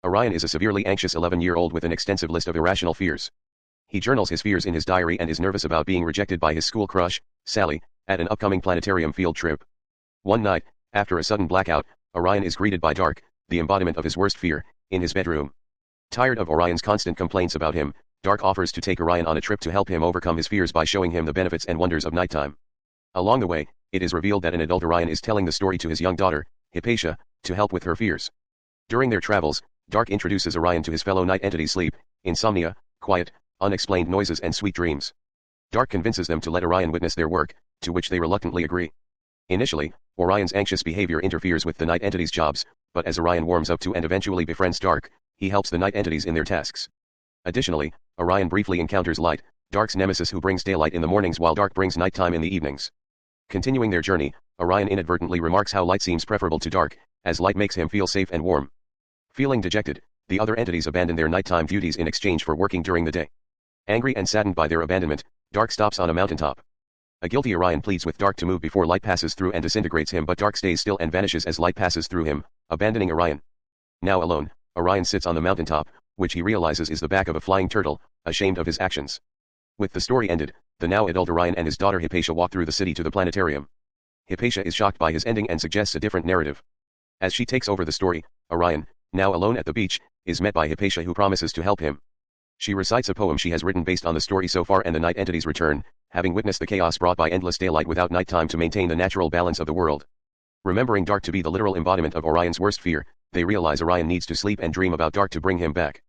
Orion is a severely anxious 11-year-old with an extensive list of irrational fears. He journals his fears in his diary and is nervous about being rejected by his school crush, Sally, at an upcoming planetarium field trip. One night, after a sudden blackout, Orion is greeted by Dark, the embodiment of his worst fear, in his bedroom. Tired of Orion's constant complaints about him, Dark offers to take Orion on a trip to help him overcome his fears by showing him the benefits and wonders of nighttime. Along the way, it is revealed that an adult Orion is telling the story to his young daughter, Hypatia, to help with her fears. During their travels, Dark introduces Orion to his fellow night entities: sleep, insomnia, quiet, unexplained noises and sweet dreams. Dark convinces them to let Orion witness their work, to which they reluctantly agree. Initially, Orion's anxious behavior interferes with the night entities' jobs, but as Orion warms up to and eventually befriends Dark, he helps the night entities in their tasks. Additionally, Orion briefly encounters Light, Dark's nemesis, who brings daylight in the mornings while Dark brings nighttime in the evenings. Continuing their journey, Orion inadvertently remarks how Light seems preferable to Dark, as Light makes him feel safe and warm. Feeling dejected, the other entities abandon their nighttime duties in exchange for working during the day. Angry and saddened by their abandonment, Dark stops on a mountaintop. A guilty Orion pleads with Dark to move before Light passes through and disintegrates him, but Dark stays still and vanishes as Light passes through him, abandoning Orion. Now alone, Orion sits on the mountaintop, which he realizes is the back of a flying turtle, ashamed of his actions. With the story ended, the now adult Orion and his daughter Hypatia walk through the city to the planetarium. Hypatia is shocked by his ending and suggests a different narrative. As she takes over the story, Orion, now alone at the beach, is met by Hypatia, who promises to help him. She recites a poem she has written based on the story so far, and the night entities return, having witnessed the chaos brought by endless daylight without nighttime to maintain the natural balance of the world. Remembering Dark to be the literal embodiment of Orion's worst fear, they realize Orion needs to sleep and dream about Dark to bring him back.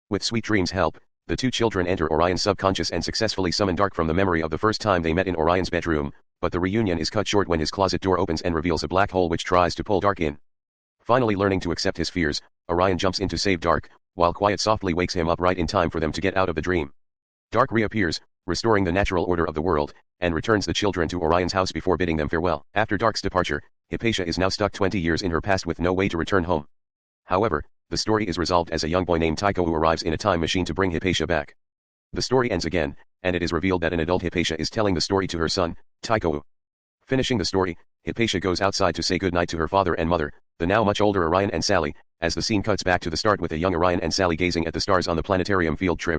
With sweet dreams' help, the two children enter Orion's subconscious and successfully summon Dark from the memory of the first time they met in Orion's bedroom, but the reunion is cut short when his closet door opens and reveals a black hole which tries to pull Dark in. Finally learning to accept his fears, Orion jumps in to save Dark, while Quiet softly wakes him up right in time for them to get out of the dream. Dark reappears, restoring the natural order of the world, and returns the children to Orion's house before bidding them farewell. After Dark's departure, Hypatia is now stuck 20 years in her past with no way to return home. However, the story is resolved as a young boy named Tycho arrives in a time machine to bring Hypatia back. The story ends again, and it is revealed that an adult Hypatia is telling the story to her son, Tycho. Finishing the story, Hypatia goes outside to say goodnight to her father and mother, the now much older Orion and Sally, as the scene cuts back to the start with a young Orion and Sally gazing at the stars on the planetarium field trip.